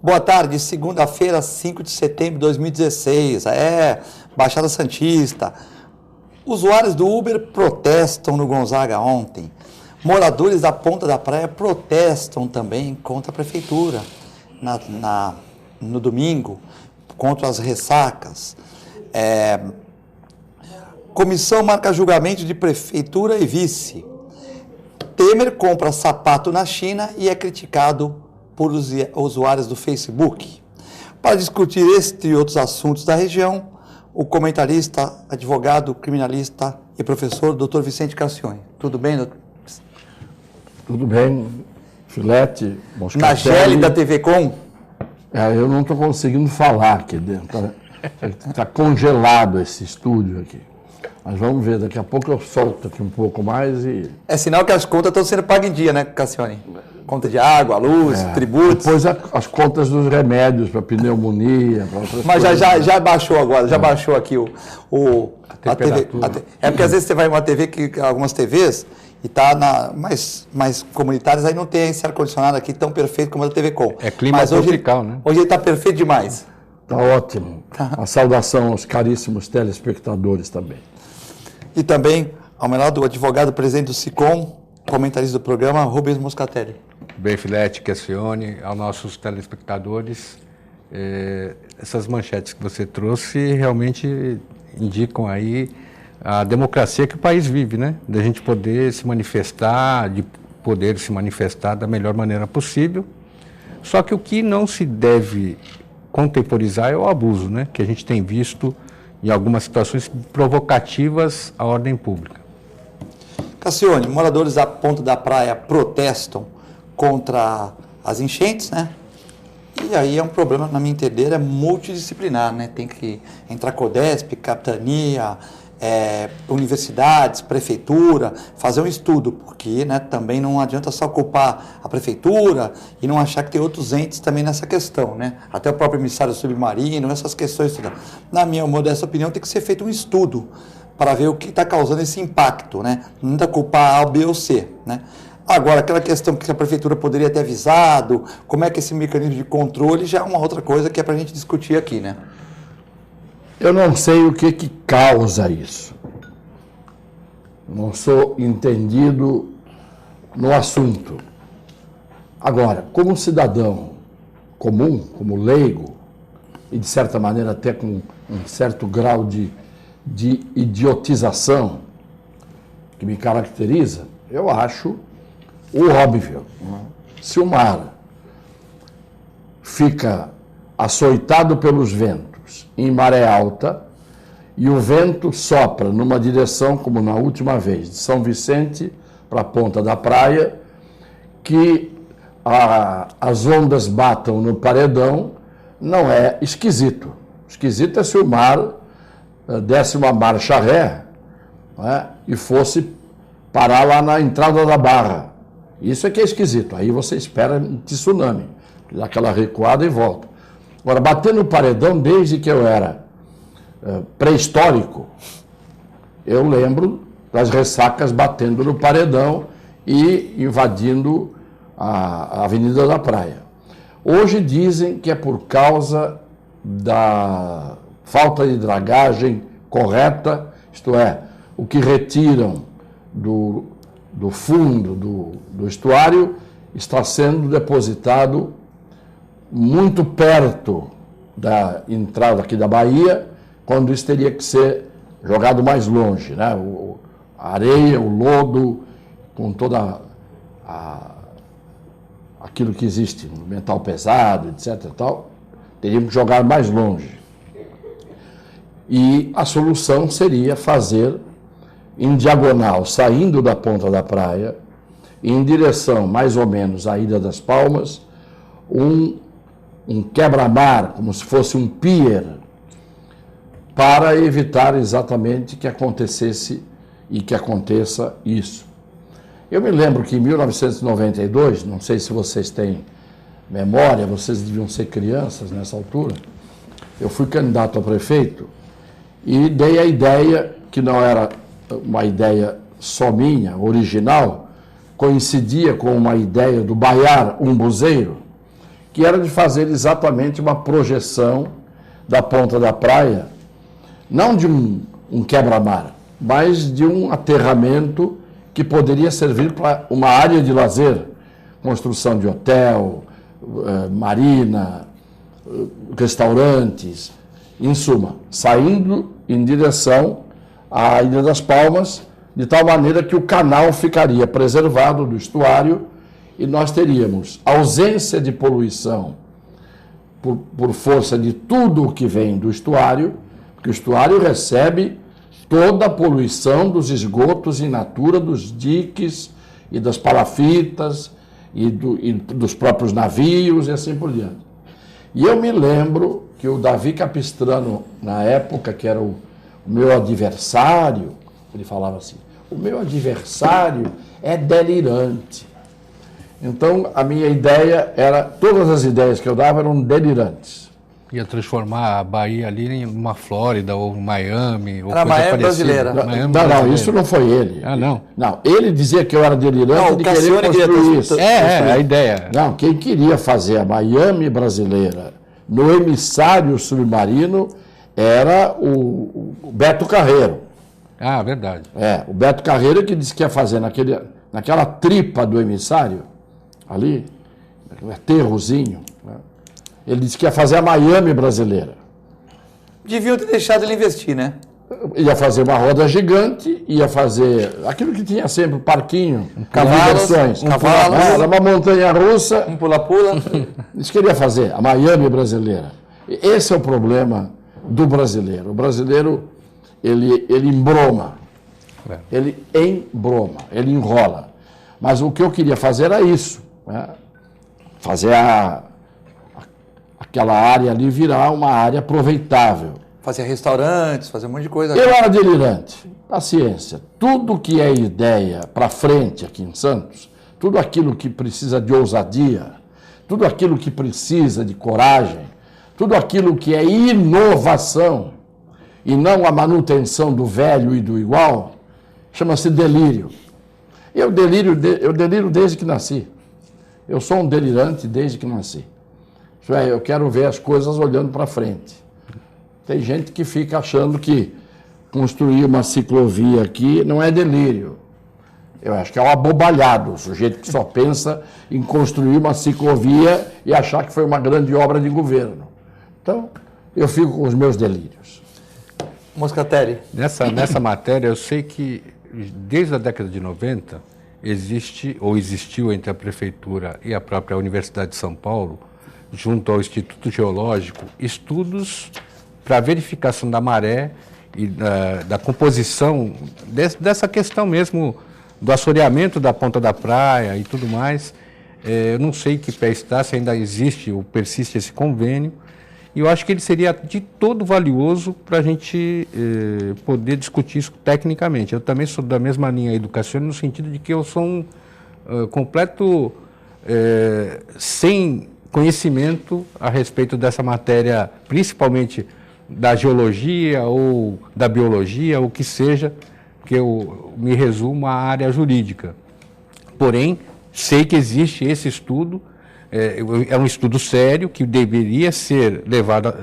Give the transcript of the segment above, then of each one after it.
Boa tarde, segunda-feira, 5 de setembro de 2016. Baixada Santista. Usuários do Uber protestam no Gonzaga ontem. Moradores da Ponta da Praia protestam também contra a prefeitura no domingo, contra as ressacas. Comissão marca julgamento de prefeitura e vice. Temer compra sapato na China e é criticado por usuários do Facebook. Para discutir este e outros assuntos da região, o comentarista, advogado, criminalista e professor, Dr. Vicente Cassione. Tudo bem, doutor? Tudo bem, Filete, Moscatelli. Nageli da TV Com? Eu não estou conseguindo falar aqui dentro. Está congelado esse estúdio aqui. Mas vamos ver, daqui a pouco eu solto aqui um pouco mais e... É sinal que as contas estão sendo pagas em dia, né, Cassione? Conta de água, luz, tributos. Depois as contas dos remédios para pneumonia, para outras Mas coisas. já baixou agora, já baixou aqui a TV. É porque às vezes você vai em uma TV, algumas TVs, e está mais comunitárias, aí não tem esse ar-condicionado aqui tão perfeito como a da TV Com. É clima tropical, né? Hoje ele está perfeito demais. Está ótimo. A saudação aos caríssimos telespectadores também. E também, ao meu lado, o advogado presidente do SICOM, comentarista do programa, Rubens Moscatelli. Bem, Filete, Cassione, aos nossos telespectadores, essas manchetes que você trouxe realmente indicam aí a democracia que o país vive, né? Da gente poder se manifestar, da melhor maneira possível. Só que o que não se deve contemporizar é o abuso, né? Que a gente tem visto em algumas situações provocativas à ordem pública. Cassione, moradores da Ponta da Praia protestam contra as enchentes, né? E aí é um problema, na minha entender, é multidisciplinar, né? Tem que entrar CODESP, capitania, universidades, prefeitura, fazer um estudo, porque, né, também não adianta só culpar a prefeitura e não achar que tem outros entes também nessa questão, né? Até o próprio emissário submarino, essas questões. Na minha modesta opinião, tem que ser feito um estudo para ver o que está causando esse impacto, né? Não dá culpar A, B ou C, né? Agora, aquela questão que a prefeitura poderia ter avisado, como é que esse mecanismo de controle já é uma outra coisa que é para a gente discutir aqui, né? Eu não sei o que causa isso. Não sou entendido no assunto. Agora, como cidadão comum, como leigo, e de certa maneira até com um certo grau de idiotização que me caracteriza, eu acho o óbvio. Se o mar fica açoitado pelos ventos em maré alta e o vento sopra numa direção, como na última vez, de São Vicente para a Ponta da Praia, que as ondas batam no paredão, não é esquisito. Esquisito é se o mar desse uma marcha ré, né, e fosse parar lá na entrada da Barra. Isso é que é esquisito. Aí você espera um tsunami, dá aquela recuada e volta. Agora, bater no paredão, desde que eu era pré-histórico, eu lembro das ressacas batendo no paredão e invadindo a Avenida da Praia. Hoje dizem que é por causa da falta de dragagem correta, isto é, o que retiram do fundo do estuário está sendo depositado muito perto da entrada aqui da Bahia, quando isso teria que ser jogado mais longe, né? A areia, o lodo, com toda aquilo que existe, no metal pesado, etc. Tal, teríamos que jogar mais longe. E a solução seria fazer em diagonal, saindo da Ponta da Praia, em direção mais ou menos à Ilha das Palmas, um quebra-mar, como se fosse um pier, para evitar exatamente que acontecesse e que aconteça isso. Eu me lembro que em 1992, não sei se vocês têm memória, vocês deviam ser crianças nessa altura, eu fui candidato a prefeito e dei a ideia, que não era uma ideia só minha, original, coincidia com uma ideia do Baiar Umbuzeiro, que era de fazer exatamente uma projeção da ponta da praia, não de um quebra-mar, mas de um aterramento que poderia servir para uma área de lazer, construção de hotel, marina, restaurantes, em suma, saindo em direção à Ilha das Palmas, de tal maneira que o canal ficaria preservado do estuário e nós teríamos ausência de poluição por força de tudo o que vem do estuário, porque o estuário recebe toda a poluição dos esgotos in natura, dos diques e das palafitas e dos próprios navios e assim por diante. E eu me lembro que o Davi Capistrano, na época, que era o meu adversário, ele falava assim, o meu adversário é delirante. Então, a minha ideia era, todas as ideias que eu dava eram delirantes. Ia transformar a Bahia ali em uma Flórida ou Miami, ou Era coisa Miami brasileira. Não, isso não foi ele. Ah, não? Não, ele dizia que eu era delirante Não, de o querer Cassione construir isso. A ideia. Não, quem queria fazer a Miami brasileira no emissário submarino era o Beto Carreiro. Ah, verdade. O Beto Carreiro que disse que ia fazer naquela tripa do emissário, ali, aterrozinho, né? Ele disse que ia fazer a Miami brasileira. Deviam ter deixado ele investir, né? Ia fazer uma roda gigante, ia fazer aquilo que tinha sempre, parquinho, Cavalos, diversões. cavalos. Era uma montanha-russa. Um pula-pula. Isso queria fazer, a Miami brasileira. Esse é o problema do brasileiro. O brasileiro, ele embroma. Ele embroma, ele enrola. Mas o que eu queria fazer era isso, né? Fazer aquela área ali virar uma área aproveitável. Fazer restaurantes, fazer um monte de coisa. Eu era delirante. Paciência. Tudo que é ideia para frente aqui em Santos, tudo aquilo que precisa de ousadia, tudo aquilo que precisa de coragem, tudo aquilo que é inovação e não a manutenção do velho e do igual, chama-se delírio. Eu deliro desde que nasci. Eu sou um delirante desde que nasci. Isso é, eu quero ver as coisas olhando para frente. Tem gente que fica achando que construir uma ciclovia aqui não é delírio. Eu acho que é um abobalhado, o sujeito que só pensa em construir uma ciclovia e achar que foi uma grande obra de governo. Então, eu fico com os meus delírios. Moscatelli. Nessa matéria, eu sei que desde a década de 90 existiu entre a Prefeitura e a própria Universidade de São Paulo, junto ao Instituto Geológico, estudos para verificação da maré e da composição dessa questão mesmo do assoreamento da ponta da praia e tudo mais. Eu não sei que pé está, se ainda existe ou persiste esse convênio, e eu acho que ele seria de todo valioso para a gente poder discutir isso tecnicamente. Eu também sou da mesma linha educacional, no sentido de que eu sou um completo sem conhecimento a respeito dessa matéria, principalmente da geologia ou da biologia, ou o que seja, que eu me resumo à área jurídica. Porém, sei que existe esse estudo, é um estudo sério que deveria ser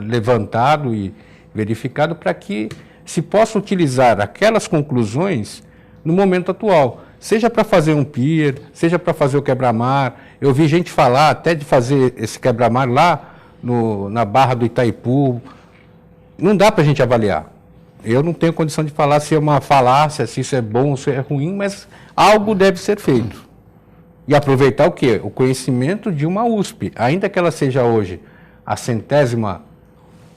levantado e verificado para que se possa utilizar aquelas conclusões no momento atual, seja para fazer um pier, seja para fazer o quebra-mar. Eu vi gente falar até de fazer esse quebra-mar lá na Barra do Itaipu. Não dá para a gente avaliar. Eu não tenho condição de falar se é uma falácia, se isso é bom ou se é ruim, mas algo deve ser feito. E aproveitar o quê? O conhecimento de uma USP, ainda que ela seja hoje a 100ª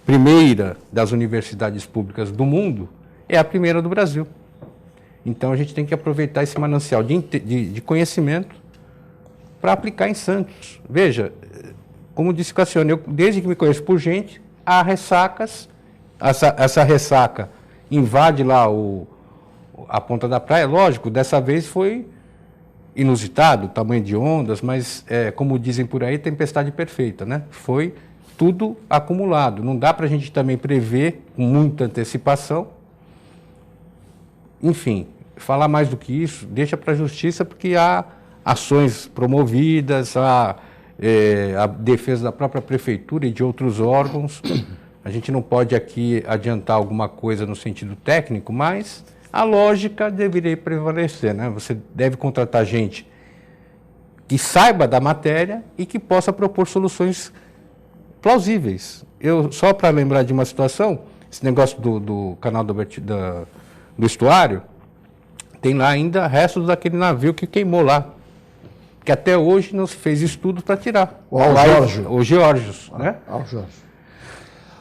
primeira das universidades públicas do mundo, é a primeira do Brasil. Então a gente tem que aproveitar esse manancial de conhecimento para aplicar em Santos. Veja, como disse Cassione, eu, desde que me conheço por gente, há ressacas, essa ressaca invade lá a ponta da praia, lógico, dessa vez foi inusitado, tamanho de ondas, mas, como dizem por aí, tempestade perfeita, né? Foi tudo acumulado. Não dá para a gente também prever com muita antecipação. Enfim, falar mais do que isso, deixa para a justiça, porque há ações promovidas, há a defesa da própria prefeitura e de outros órgãos. A gente não pode aqui adiantar alguma coisa no sentido técnico, mas a lógica deveria prevalecer, né? Você deve contratar gente que saiba da matéria e que possa propor soluções plausíveis. Só para lembrar de uma situação, esse negócio do canal do estuário, tem lá ainda restos daquele navio que queimou lá, que até hoje não se fez estudo para tirar. O Geórgios, né?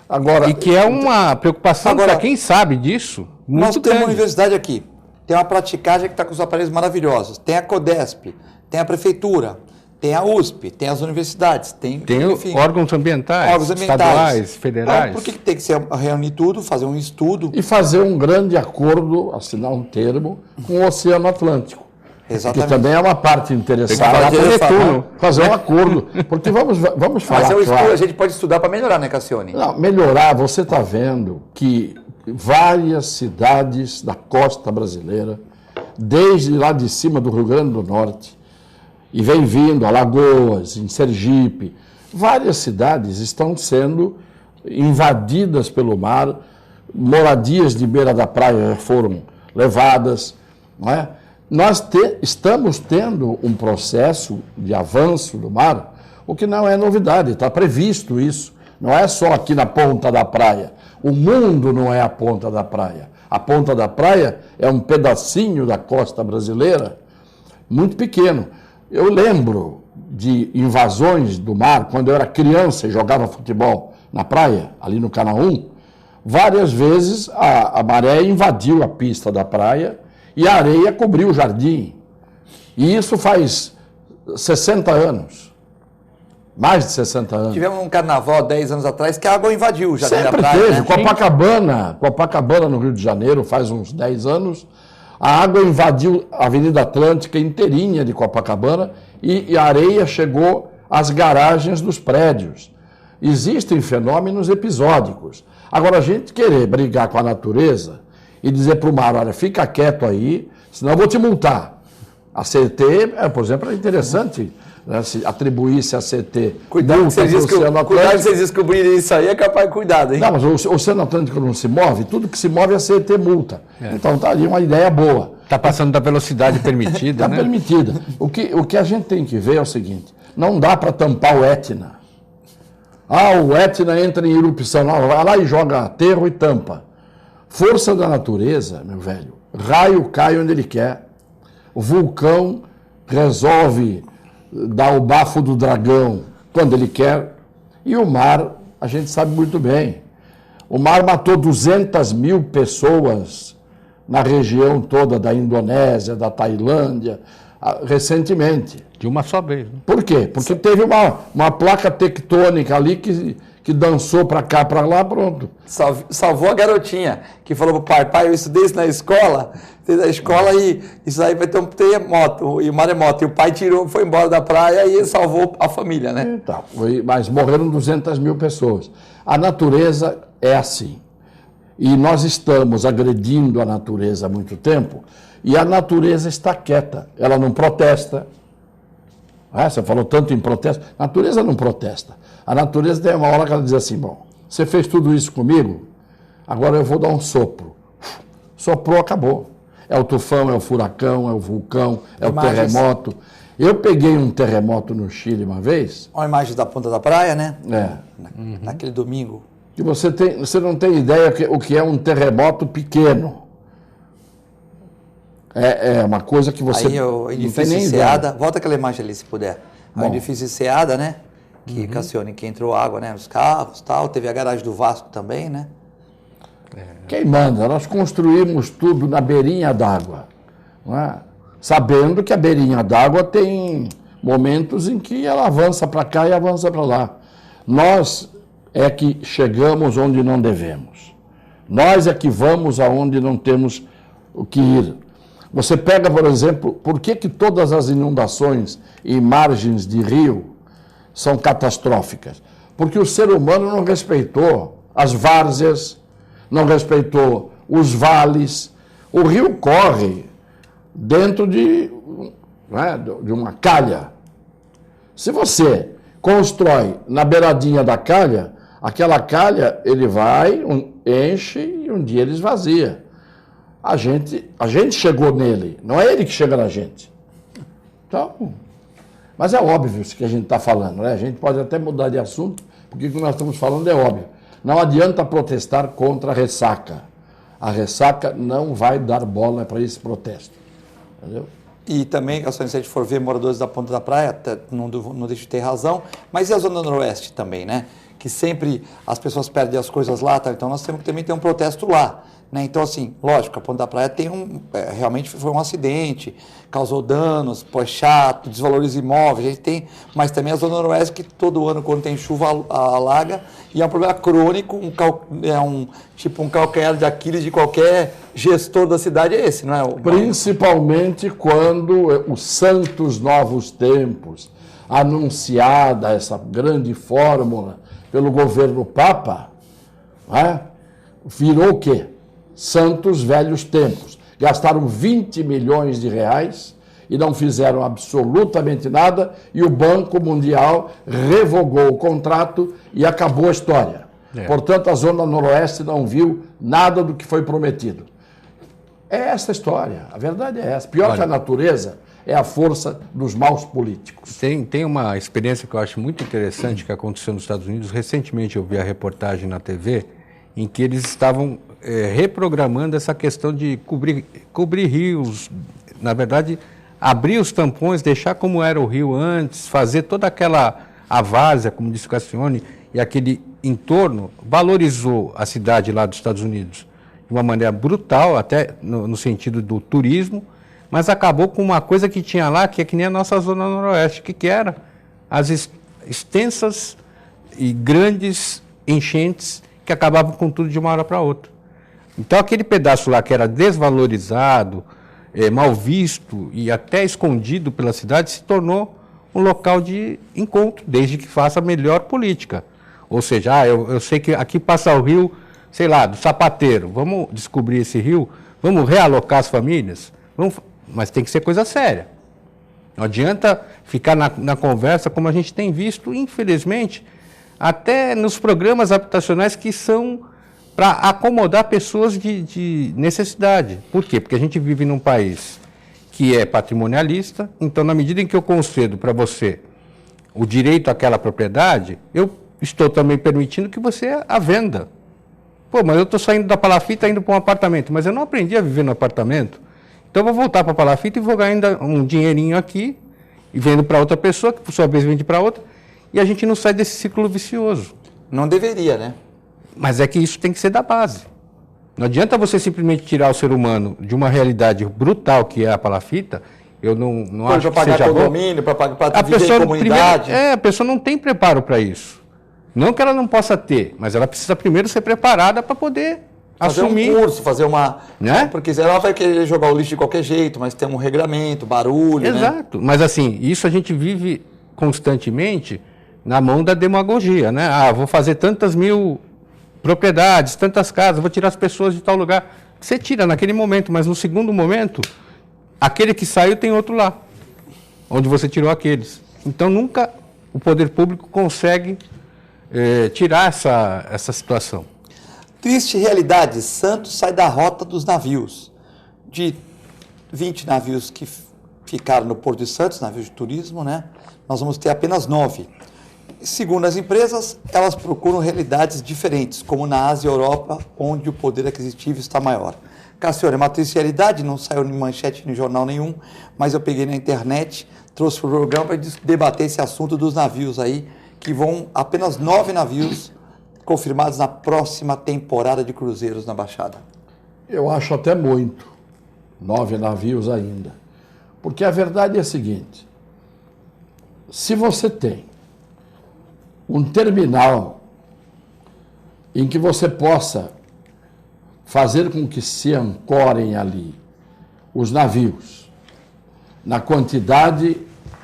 Agora, e que é uma preocupação para quem sabe disso. Nós temos uma universidade aqui, tem uma praticagem que está com os aparelhos maravilhosos, tem a CODESP, tem a prefeitura, tem a USP, tem as universidades, tem enfim, órgãos ambientais, estaduais, federais. Então, por que tem que ser reunir tudo, fazer um estudo? E fazer um grande acordo, assinar um termo com o Oceano Atlântico. Exatamente. Que também é uma parte interessante. Fazer um acordo. Porque vamos falar. A gente pode estudar para melhorar, né, Cassione? Não, melhorar, você está vendo que várias cidades da costa brasileira, desde lá de cima do Rio Grande do Norte, e vem vindo Alagoas, em Sergipe, várias cidades estão sendo invadidas pelo mar, moradias de beira da praia foram levadas, não é? Nós estamos tendo um processo de avanço do mar, o que não é novidade, está previsto isso. Não é só aqui na ponta da praia. O mundo não é a ponta da praia. A ponta da praia é um pedacinho da costa brasileira muito pequeno. Eu lembro de invasões do mar, quando eu era criança e jogava futebol na praia, ali no Canaã, várias vezes a maré invadiu a pista da praia e a areia cobriu o jardim. E isso faz 60 anos. Mais de 60 anos. Tivemos um carnaval 10 anos atrás que a água invadiu o jardim Sempre da praia. Teve. Né? Copacabana, no Rio de Janeiro, faz uns 10 anos, a água invadiu a Avenida Atlântica inteirinha de Copacabana e a areia chegou às garagens dos prédios. Existem fenômenos episódicos. Agora, a gente querer brigar com a natureza e dizer para o mar, olha, fica quieto aí, senão eu vou te multar. A CT, por exemplo, é interessante, né, se atribuísse a CT. Cuidado que vocês descobrirem isso aí, é capaz de cuidado, hein? Não, mas o Oceano Atlântico não se move, tudo que se move a CT multa. Então está ali uma ideia boa. Está passando da velocidade permitida, né? Está permitida. O que a gente tem que ver é o seguinte, não dá para tampar o Etna. O Etna entra em erupção, não, vai lá e joga aterro e tampa. Força da natureza, meu velho, raio cai onde ele quer. O vulcão resolve dar o bafo do dragão quando ele quer. E o mar, a gente sabe muito bem. O mar matou 200 mil pessoas na região toda da Indonésia, da Tailândia, recentemente. De uma só vez. Né? Por quê? Porque teve uma placa tectônica ali que dançou para cá, para lá, pronto. Salvou a garotinha, que falou pro pai, eu estudei isso na escola, e isso aí vai ter um terremoto, e um maremoto. E o pai foi embora da praia e salvou a família, né? Então, mas morreram 200 mil pessoas. A natureza é assim. E nós estamos agredindo a natureza há muito tempo, e a natureza está quieta, ela não protesta. Você falou tanto em protesto. A natureza não protesta. A natureza tem uma hora que ela diz assim, bom, você fez tudo isso comigo, agora eu vou dar um sopro. Soprou, acabou. É o tufão, é o furacão, é o vulcão, é o terremoto. Eu peguei um terremoto no Chile uma vez. Olha a imagem da ponta da praia, né? Naquele domingo. E você não tem ideia o que é um terremoto pequeno. É uma coisa que você não tem nem ideia. Volta aquela imagem ali, se puder. O edifício Enseada, né? Que Cassione, que entrou água, né? Os carros e tal. Teve a garagem do Vasco também, né? Quem manda? Nós construímos tudo na beirinha d'água. Não é? Sabendo que a beirinha d'água tem momentos em que ela avança para cá e avança para lá. Nós é que chegamos onde não devemos. Nós é que vamos aonde não temos o que ir. Você pega, por exemplo, por que todas as inundações em margens de rio são catastróficas? Porque o ser humano não respeitou as várzeas, não respeitou os vales. O rio corre dentro de uma calha. Se você constrói na beiradinha da calha, aquela calha ele vai, enche e um dia ele esvazia. A gente chegou nele, não é ele que chega na gente. Então, mas é óbvio isso que a gente está falando, né? A gente pode até mudar de assunto, porque o que nós estamos falando é óbvio. Não adianta protestar contra a ressaca. A ressaca não vai dar bola para esse protesto. Entendeu? E também, se a gente for ver moradores da Ponta da Praia, não deixo de ter razão, mas e a Zona Noroeste também, né? Que sempre as pessoas perdem as coisas lá, tá? Então nós temos que também ter um protesto lá. Né? Então, assim, lógico, a Ponta da Praia tem realmente foi um acidente, causou danos, é chato, desvaloriza imóveis, a gente tem, mas também a Zona Noroeste que todo ano, quando tem chuva, alaga, e é um problema crônico, um calcanhar de Aquiles de qualquer gestor da cidade é esse, não é? Principalmente quando os santos novos tempos, anunciada essa grande fórmula pelo governo Papa, né? Virou o quê? Santos velhos tempos. Gastaram 20 milhões de reais e não fizeram absolutamente nada e o Banco Mundial revogou o contrato e acabou a história. Portanto, a Zona Noroeste não viu nada do que foi prometido. É essa a história. A verdade é essa. Pior que a natureza é a força dos maus políticos. Tem uma experiência que eu acho muito interessante que aconteceu nos Estados Unidos. Recentemente eu vi a reportagem na TV em que eles estavam reprogramando essa questão de cobrir rios, na verdade, abrir os tampões, deixar como era o rio antes, fazer toda aquela várzea, como disse o Cassione, e aquele entorno, valorizou a cidade lá dos Estados Unidos de uma maneira brutal, até no sentido do turismo, mas acabou com uma coisa que tinha lá, que é que nem a nossa Zona Noroeste, que era as extensas e grandes enchentes que acabavam com tudo de uma hora para outra. Então, aquele pedaço lá que era desvalorizado, mal visto e até escondido pela cidade, se tornou um local de encontro, desde que faça a melhor política. Ou seja, eu sei que aqui passa o rio, sei lá, do Sapateiro, vamos descobrir esse rio, vamos realocar as famílias, mas tem que ser coisa séria. Não adianta ficar na conversa, como a gente tem visto, infelizmente, até nos programas habitacionais que são para acomodar pessoas de necessidade. Por quê? Porque a gente vive num país que é patrimonialista, então na medida em que eu concedo para você o direito àquela propriedade, eu estou também permitindo que você a venda. Pô, mas eu estou saindo da palafita indo para um apartamento, mas eu não aprendi a viver no apartamento. Então eu vou voltar para a palafita e vou ganhar ainda um dinheirinho aqui, e vendo para outra pessoa, que por sua vez vende para outra, e a gente não sai desse ciclo vicioso. Não deveria, né? Mas é que isso tem que ser da base. Não adianta você simplesmente tirar o ser humano de uma realidade brutal que é a palafita. Eu não acho que seja bom. Para pagar condomínio, para viver em comunidade. A pessoa não tem preparo para isso. Não que ela não possa ter, mas ela precisa primeiro ser preparada para poder assumir. Fazer um curso, fazer uma... Né? Porque ela vai querer jogar o lixo de qualquer jeito, mas tem um regramento, barulho, Exato. Né? Mas assim, isso a gente vive constantemente na mão da demagogia, né? Vou fazer tantas mil propriedades, tantas casas, vou tirar as pessoas de tal lugar. Você tira naquele momento, mas no segundo momento, aquele que saiu tem outro lá, onde você tirou aqueles. Então nunca o poder público consegue tirar essa situação. Triste realidade, Santos sai da rota dos navios. De 20 navios que ficaram no Porto de Santos, navios de turismo, né? Nós vamos ter apenas 9. Segundo as empresas, elas procuram realidades diferentes, como na Ásia e Europa, onde o poder aquisitivo está maior. Cassione, é uma triste realidade, não saiu em manchete em jornal nenhum, mas eu peguei na internet, trouxe para o programa para debater esse assunto dos navios aí, que vão apenas 9 navios confirmados na próxima temporada de cruzeiros na Baixada. Eu acho até muito, 9 navios ainda. Porque a verdade é a seguinte, se você tem um terminal em que você possa fazer com que se ancorem ali os navios na quantidade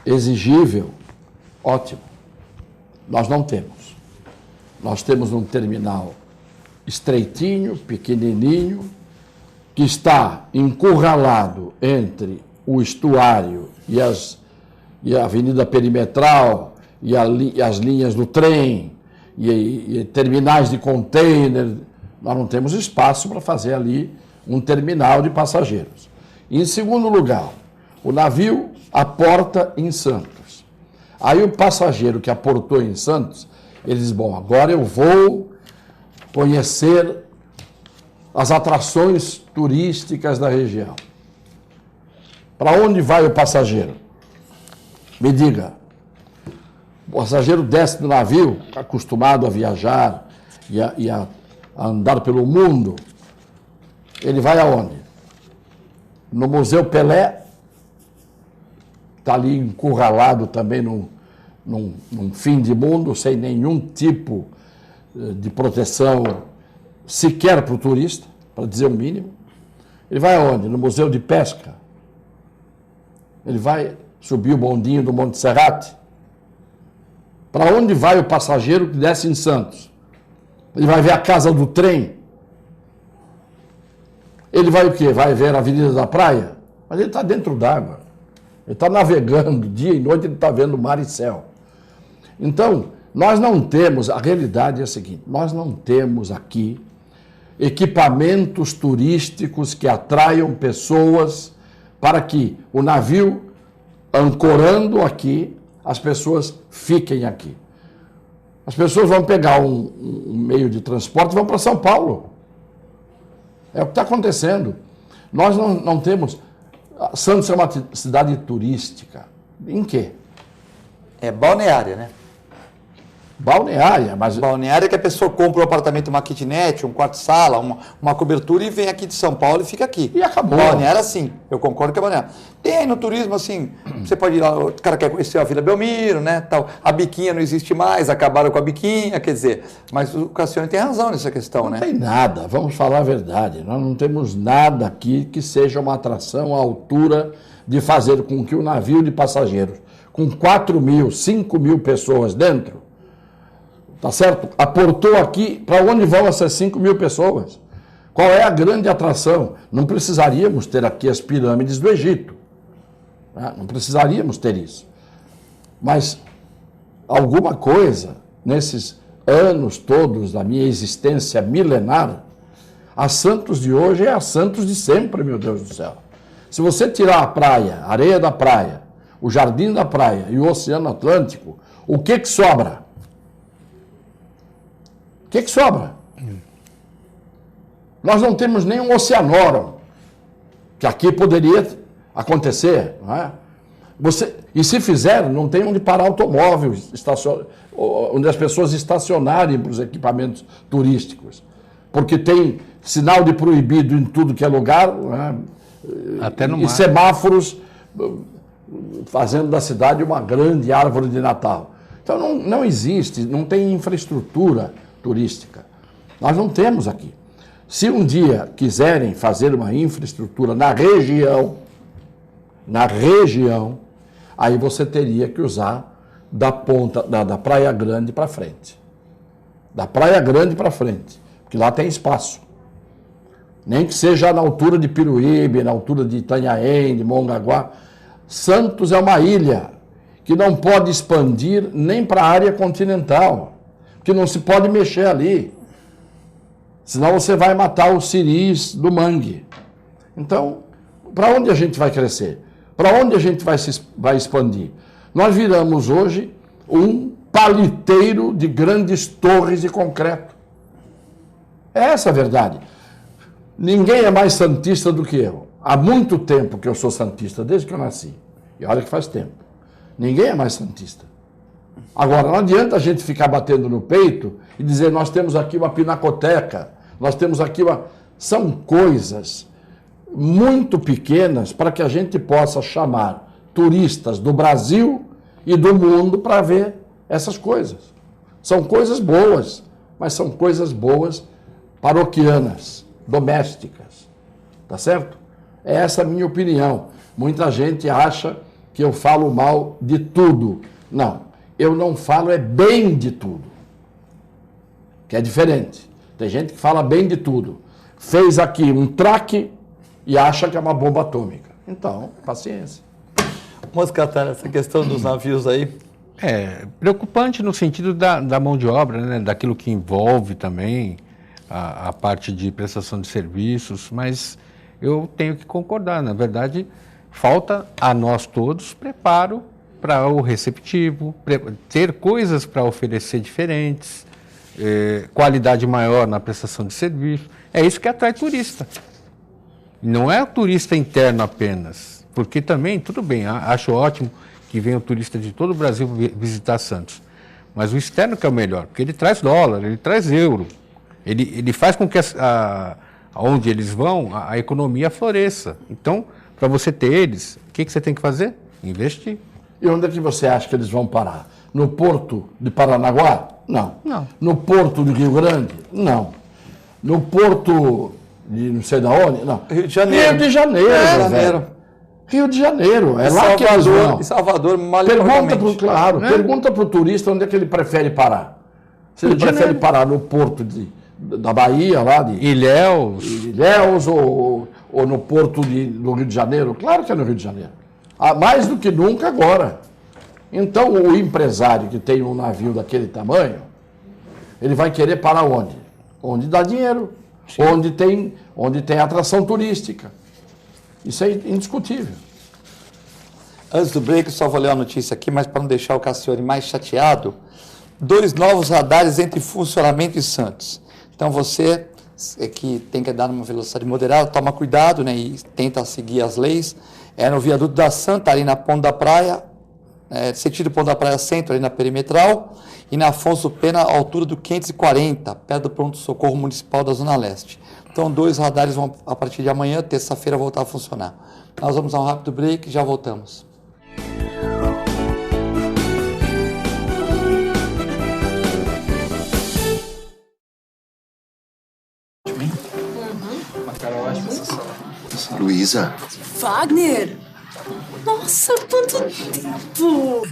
exigível, ótimo. Nós não temos. Nós temos um terminal estreitinho, pequenininho, que está encurralado entre o estuário e a Avenida Perimetral e as linhas do trem, e terminais de container. Nós não temos espaço para fazer ali um terminal de passageiros. Em segundo lugar, o navio aporta em Santos. Aí o passageiro que aportou em Santos, ele diz, bom, agora eu vou conhecer as atrações turísticas da região. Para onde vai o passageiro? Me diga. O passageiro desce do navio, acostumado a viajar e a andar pelo mundo. Ele vai aonde? No Museu Pelé, está ali encurralado também num fim de mundo, sem nenhum tipo de proteção, sequer para o turista, para dizer o mínimo. Ele vai aonde? No Museu de Pesca. Ele vai subir o bondinho do Monte Serrate. Para onde vai o passageiro que desce em Santos? Ele vai ver a casa do trem. Ele vai o quê? Vai ver a Avenida da Praia? Mas ele está dentro d'água. Ele está navegando, dia e noite ele está vendo mar e céu. Então, nós não temos, a realidade é a seguinte, nós não temos aqui equipamentos turísticos que atraiam pessoas para que o navio, ancorando aqui, as pessoas fiquem aqui. As pessoas vão pegar um meio de transporte e vão para São Paulo. É o que está acontecendo. Nós não temos... Santos é uma cidade turística. Em quê? É balneária, né? Balneária, mas... Balneária que a pessoa compra um apartamento, uma kitnet, um quarto-sala, uma cobertura e vem aqui de São Paulo e fica aqui. E acabou. Balneária, sim. Eu concordo que é balneária. Tem no turismo, assim, você pode ir lá, o cara quer conhecer a Vila Belmiro, né, tal. A biquinha não existe mais, acabaram com a biquinha, quer dizer... Mas o Cassione tem razão nessa questão, né? Não tem nada, vamos falar a verdade. Nós não temos nada aqui que seja uma atração à altura de fazer com que o navio de passageiros, com 4 mil, 5 mil pessoas dentro, tá certo? Aportou aqui, para onde vão essas 5 mil pessoas? Qual é a grande atração? Não precisaríamos ter aqui as pirâmides do Egito. Né? Não precisaríamos ter isso. Mas alguma coisa, nesses anos todos da minha existência milenar, a Santos de hoje é a Santos de sempre, meu Deus do céu. Se você tirar a praia, a areia da praia, o jardim da praia e o Oceano Atlântico, o que sobra? O que sobra? Nós não temos nem um oceanódromo, que aqui poderia acontecer, não é? E se fizer, não tem onde parar automóvel, onde as pessoas estacionarem para os equipamentos turísticos, porque tem sinal de proibido em tudo que é lugar, não é? Até no mar. E semáforos fazendo da cidade uma grande árvore de Natal. Então não existe, não tem infraestrutura turística. Nós não temos aqui. Se um dia quiserem fazer uma infraestrutura na região, aí você teria que usar da ponta da Praia Grande para frente. Da Praia Grande para frente, porque lá tem espaço. Nem que seja na altura de Piruíbe, na altura de Itanhaém, de Mongaguá. Santos é uma ilha que não pode expandir nem para a área continental, que não se pode mexer ali. Senão você vai matar os siris do mangue. Então, para onde a gente vai crescer? Para onde a gente vai expandir? Nós viramos hoje um paliteiro de grandes torres de concreto. É essa a verdade. Ninguém é mais santista do que eu. Há muito tempo que eu sou santista, desde que eu nasci. E olha que faz tempo. Ninguém é mais santista. Agora, não adianta a gente ficar batendo no peito e dizer, nós temos aqui uma pinacoteca, nós temos aqui uma... São coisas muito pequenas para que a gente possa chamar turistas do Brasil e do mundo para ver essas coisas. São coisas boas, mas são coisas boas paroquianas, domésticas. Tá certo? É essa a minha opinião. Muita gente acha que eu falo mal de tudo. Não, eu não falo bem de tudo. Que é diferente. Tem gente que fala bem de tudo. Fez aqui um traque e acha que é uma bomba atômica. Então, paciência. Moscatara, essa questão dos navios aí, Preocupante no sentido da mão de obra, né? Daquilo que envolve também a parte de prestação de serviços, mas eu tenho que concordar, na verdade, falta a nós todos preparo para o receptivo, ter coisas para oferecer diferentes, qualidade maior na prestação de serviço. É isso que atrai turista. Não é o turista interno apenas, porque também, tudo bem, acho ótimo que venha o turista de todo o Brasil visitar Santos, mas o externo que é o melhor, porque ele traz dólar, ele traz euro, ele faz com que onde eles vão, a economia floresça. Então, para você ter eles, o que você tem que fazer? Investir. E onde é que você acha que eles vão parar? No Porto de Paranaguá? Não. No Porto de Rio Grande? Não. No Porto de não sei de onde? Não. Rio de Janeiro. Rio de Janeiro, Rio de Janeiro. É lá que eles vão. Em Salvador, Pergunta para o turista onde é que ele prefere parar. Se ele prefere parar no Porto da Bahia, lá de Ilhéus ou no Porto do Rio de Janeiro. Claro que é no Rio de Janeiro. Mais do que nunca agora. Então, o empresário que tem um navio daquele tamanho, ele vai querer parar onde? Onde dá dinheiro, onde tem atração turística. Isso é indiscutível. Antes do break, só vou ler uma notícia aqui, mas para não deixar o Cassione mais chateado, 2 novos radares entram em funcionamento em Santos. Então, você que tem que andar numa velocidade moderada, toma cuidado, né, e tenta seguir as leis. É no viaduto da Santa, ali na Ponta da Praia, sentido Ponta da Praia Centro, ali na Perimetral, e na Afonso Pena, à altura do 540, perto do pronto-socorro municipal da Zona Leste. Então, 2 radares vão, a partir de amanhã, terça-feira, voltar a funcionar. Nós vamos a um rápido break e já voltamos. Luísa. Wagner! Nossa, quanto tempo!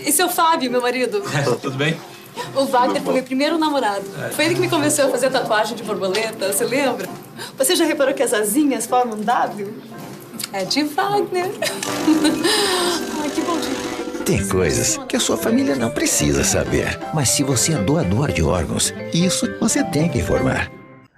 Esse é o Fábio, meu marido. Tudo bem? O Wagner foi meu primeiro namorado. Foi ele que me convenceu a fazer tatuagem de borboleta, você lembra? Você já reparou que as asinhas formam um W? É de Wagner. Ai, que bom dia. Tem coisas que a sua família não precisa saber. Mas se você é doador de órgãos, isso você tem que informar.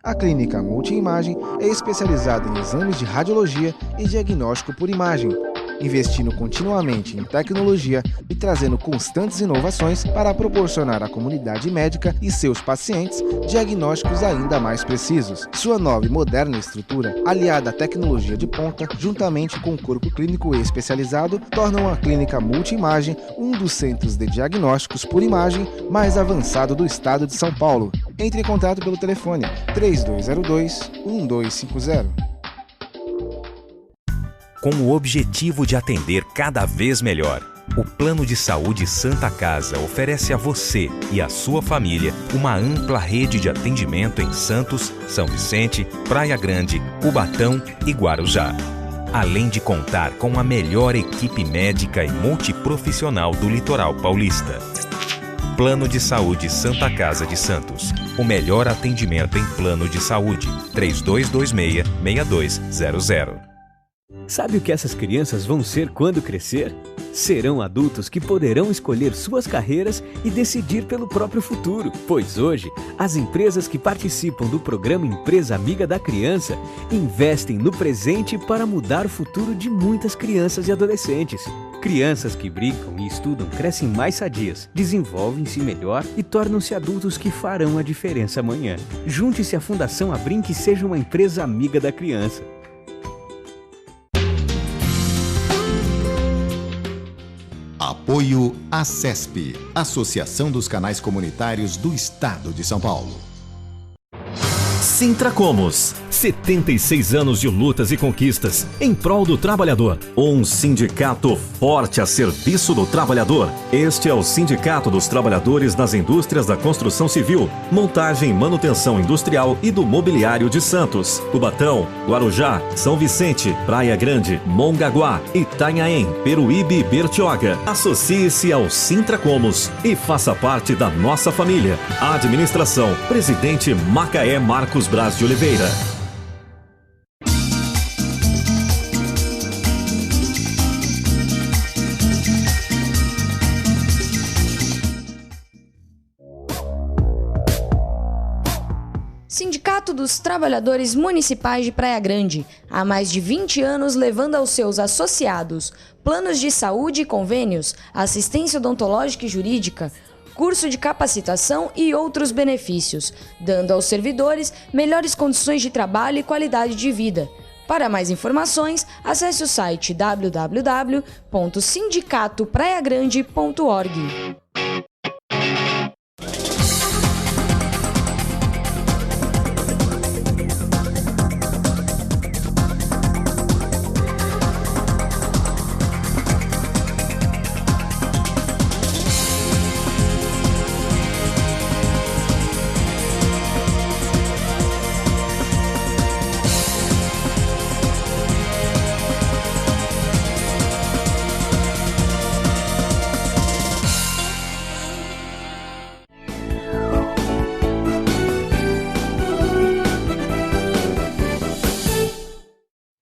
A Clínica Multiimagem é especializada em exames de radiologia e diagnóstico por imagem, investindo continuamente em tecnologia e trazendo constantes inovações para proporcionar à comunidade médica e seus pacientes diagnósticos ainda mais precisos. Sua nova e moderna estrutura, aliada à tecnologia de ponta, juntamente com o corpo clínico especializado, tornam a Clínica Multiimagem um dos centros de diagnósticos por imagem mais avançado do estado de São Paulo. Entre em contato pelo telefone 3202-1250. Com o objetivo de atender cada vez melhor, o Plano de Saúde Santa Casa oferece a você e a sua família uma ampla rede de atendimento em Santos, São Vicente, Praia Grande, Cubatão e Guarujá. Além de contar com a melhor equipe médica e multiprofissional do litoral paulista. Plano de Saúde Santa Casa de Santos. O melhor atendimento em plano de saúde. 3226-6200. Sabe o que essas crianças vão ser quando crescer? Serão adultos que poderão escolher suas carreiras e decidir pelo próprio futuro. Pois hoje, as empresas que participam do programa Empresa Amiga da Criança investem no presente para mudar o futuro de muitas crianças e adolescentes. Crianças que brincam e estudam crescem mais sadias, desenvolvem-se melhor e tornam-se adultos que farão a diferença amanhã. Junte-se à Fundação Abrinq e seja uma empresa amiga da criança. Apoio ACESP, Associação dos Canais Comunitários do Estado de São Paulo. Sintracomos, 76 anos de lutas e conquistas em prol do trabalhador. Um sindicato forte a serviço do trabalhador. Este é o Sindicato dos Trabalhadores das Indústrias da Construção Civil, Montagem e Manutenção Industrial e do Mobiliário de Santos, Cubatão, Guarujá, São Vicente, Praia Grande, Mongaguá, Itanhaém, Peruíbe e Bertioga. Associe-se ao Sintracomos e faça parte da nossa família. Administração, Presidente Macaé Marcos Braz de Oliveira. Sindicato dos Trabalhadores Municipais de Praia Grande, há mais de 20 anos levando aos seus associados planos de saúde e convênios, assistência odontológica e jurídica, curso de capacitação e outros benefícios, dando aos servidores melhores condições de trabalho e qualidade de vida. Para mais informações, acesse o site www.sindicatopraiagrande.org.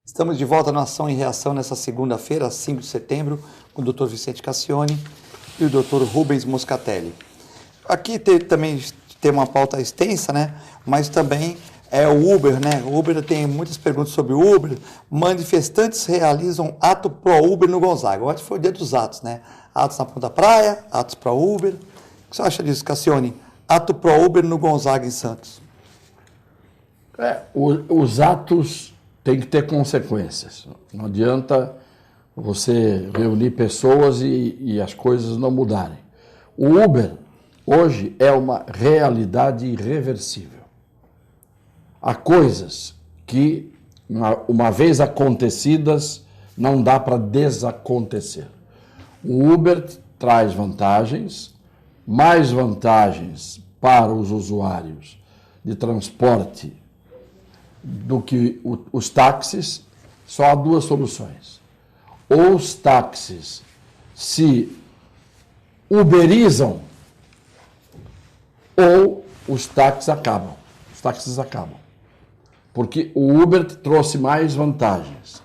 Estamos de volta na Ação e Reação nessa segunda-feira, 5 de setembro, com o Dr. Vicente Cassione e o Dr. Rubens Moscatelli. Aqui também tem uma pauta extensa, né? Mas também é o Uber, né? O Uber tem muitas perguntas sobre o Uber. Manifestantes realizam ato pró-Uber no Gonzaga. Ontem foi o dia dos atos, né? Atos na Ponta da Praia, atos pró-Uber. O que você acha disso, Cassione? Ato pró-Uber no Gonzaga, em Santos. Os atos têm que ter consequências. Não adianta você reunir pessoas e as coisas não mudarem. O Uber, hoje, é uma realidade irreversível. Há coisas que, uma vez acontecidas, não dá para desacontecer. O Uber traz vantagens, mais vantagens para os usuários de transporte do que os táxis. Só há duas soluções. Ou os táxis se uberizam, ou os táxis acabam. Os táxis acabam. Porque o Uber trouxe mais vantagens.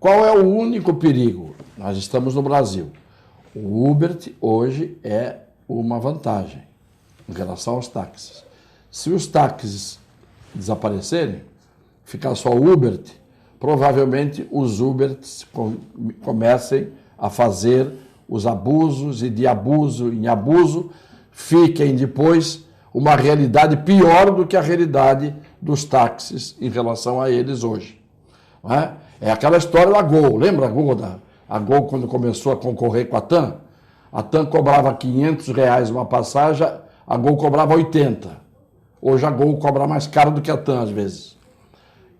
Qual é o único perigo? Nós estamos no Brasil. O Uber hoje é uma vantagem em relação aos táxis. Se os táxis desaparecerem, ficar só o Uber, provavelmente os Ubers comecem a fazer os abusos e de abuso em abuso fiquem depois uma realidade pior do que a realidade dos táxis em relação a eles hoje. Não é? É aquela história da Gol. Lembra a Gol quando começou a concorrer com a TAM? A TAM cobrava R$500 uma passagem, a Gol cobrava 80. Hoje a Gol cobra mais caro do que a TAM às vezes.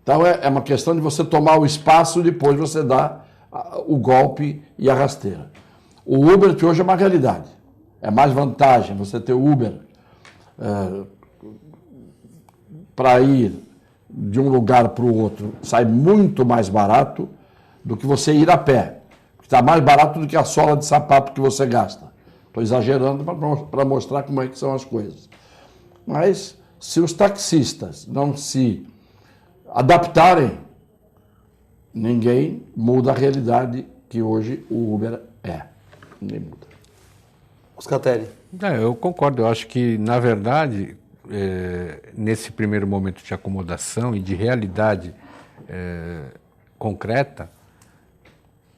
Então é uma questão de você tomar o espaço e depois você dá o golpe e a rasteira. O Uber hoje é uma realidade. É mais vantagem você ter o Uber para ir de um lugar para o outro. Sai muito mais barato do que você ir a pé. Está mais barato do que a sola de sapato que você gasta. Estou exagerando para mostrar como é que são as coisas. Mas se os taxistas não se adaptarem, ninguém muda a realidade que hoje o Uber é. Ninguém muda. Moscatelli. Eu concordo. Eu acho que, na verdade, nesse primeiro momento de acomodação e de realidade concreta,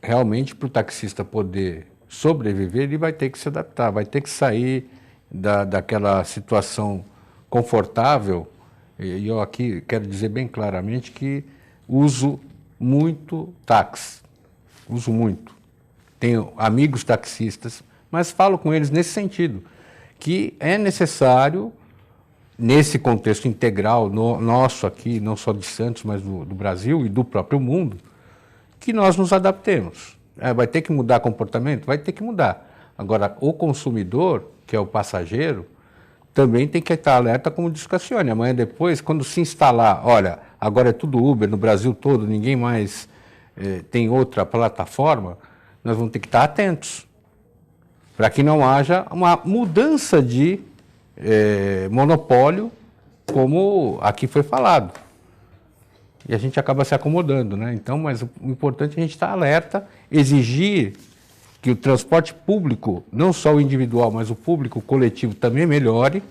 realmente para o taxista poder sobreviver, ele vai ter que se adaptar, vai ter que sair daquela situação confortável. E eu aqui quero dizer bem claramente que uso muito táxi, uso muito. Tenho amigos taxistas, mas falo com eles nesse sentido, que é necessário, nesse contexto integral nosso aqui, não só de Santos, mas do Brasil e do próprio mundo, que nós nos adaptemos. Vai ter que mudar comportamento? Vai ter que mudar. Agora, o consumidor, que é o passageiro, também tem que estar alerta, como disse o Cassione. Amanhã depois, quando se instalar, olha, agora é tudo Uber no Brasil todo, ninguém mais tem outra plataforma, nós vamos ter que estar atentos para que não haja uma mudança de monopólio, como aqui foi falado. E a gente acaba se acomodando, né? Então, mas o importante é a gente estar alerta, exigir que o transporte público, não só o individual, mas o público, o coletivo, também melhore,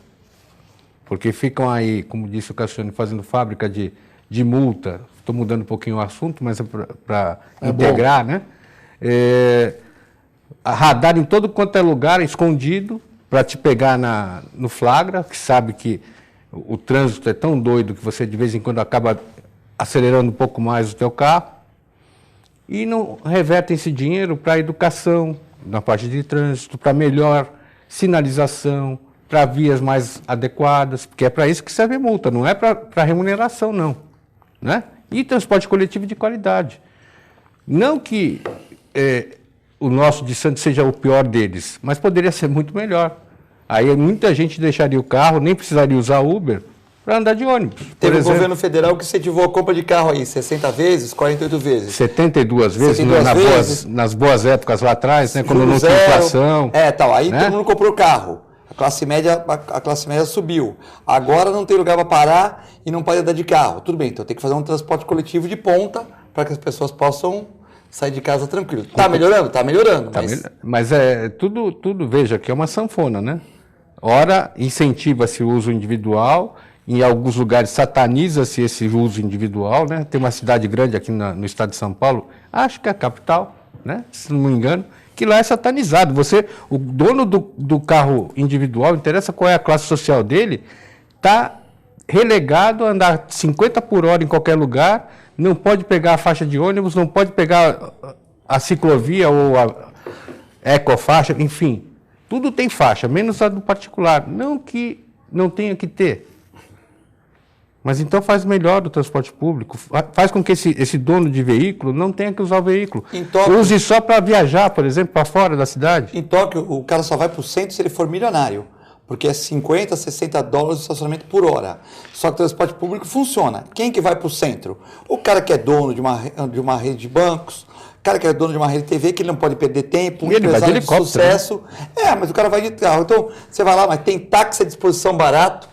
Porque ficam aí, como disse o Cassione, fazendo fábrica de multa. Estou mudando um pouquinho o assunto, mas é para integrar, né? Radar em todo quanto é lugar, escondido, para te pegar no flagra, que sabe que o trânsito é tão doido que você de vez em quando acaba acelerando um pouco mais o teu carro, e não revertem esse dinheiro para a educação, na parte de trânsito, para melhor sinalização, para vias mais adequadas, porque é para isso que serve a multa, não é para remuneração, não. Né? E transporte coletivo de qualidade. Não que o nosso de Santos seja o pior deles, mas poderia ser muito melhor. Aí muita gente deixaria o carro, nem precisaria usar Uber, para andar de ônibus. Teve um governo federal que incentivou a compra de carro aí, 60 vezes, 48 vezes. 72 vezes, 72 vezes. Nas boas épocas lá atrás, né, quando não tinha inflação. Tal. Aí né? todo mundo comprou carro. A classe média subiu. Agora não tem lugar para parar e não pode andar de carro. Tudo bem, então tem que fazer um transporte coletivo de ponta para que as pessoas possam sair de casa tranquilo. Está melhorando? Está melhorando. Mas tudo, veja, que é uma sanfona, né? Ora, incentiva-se o uso individual, em alguns lugares sataniza-se esse uso individual, né? Tem uma cidade grande aqui no estado de São Paulo, acho que é a capital, né? Se não me engano, que lá é satanizado. O dono do carro individual, interessa qual é a classe social dele, está relegado a andar 50 por hora em qualquer lugar, não pode pegar a faixa de ônibus, não pode pegar a ciclovia ou a ecofaixa, enfim. Tudo tem faixa, menos a do particular. Não que não tenha que ter. Mas então faz melhor o transporte público, faz com que esse dono de veículo não tenha que usar o veículo. Use só para viajar, por exemplo, para fora da cidade. Em Tóquio, o cara só vai para o centro se ele for milionário, porque é 50, 60 dólares de estacionamento por hora. Só que o transporte público funciona. Quem que vai para o centro? O cara que é dono de uma rede de bancos, o cara que é dono de uma rede de TV, que ele não pode perder tempo, um empresário de sucesso. Né? Mas o cara vai de carro. Então, você vai lá, mas tem táxi à disposição barato,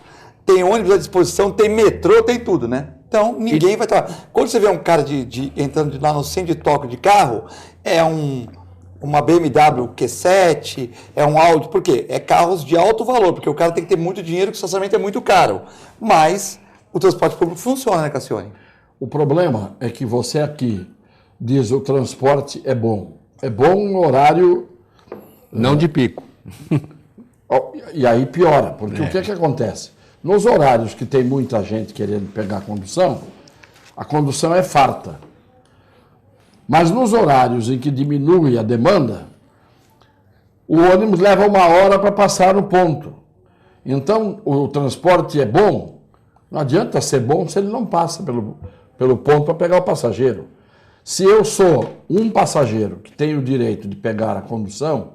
tem ônibus à disposição, tem metrô, tem tudo, né? Então, ninguém vai estar... Quando você vê um cara entrando lá no centro de Tóquio de carro, é uma BMW Q7, é um Audi, por quê? É carros de alto valor, porque o cara tem que ter muito dinheiro, porque o estacionamento é muito caro. Mas o transporte público funciona, né, Cassione? O problema é que você aqui diz o transporte é bom. É bom no horário... Não de pico. E aí piora, porque o que acontece? Nos horários que tem muita gente querendo pegar a condução é farta. Mas nos horários em que diminui a demanda, o ônibus leva 1 hora para passar no ponto. Então, o transporte é bom. Não adianta ser bom se ele não passa pelo ponto para pegar o passageiro. Se eu sou um passageiro que tem o direito de pegar a condução,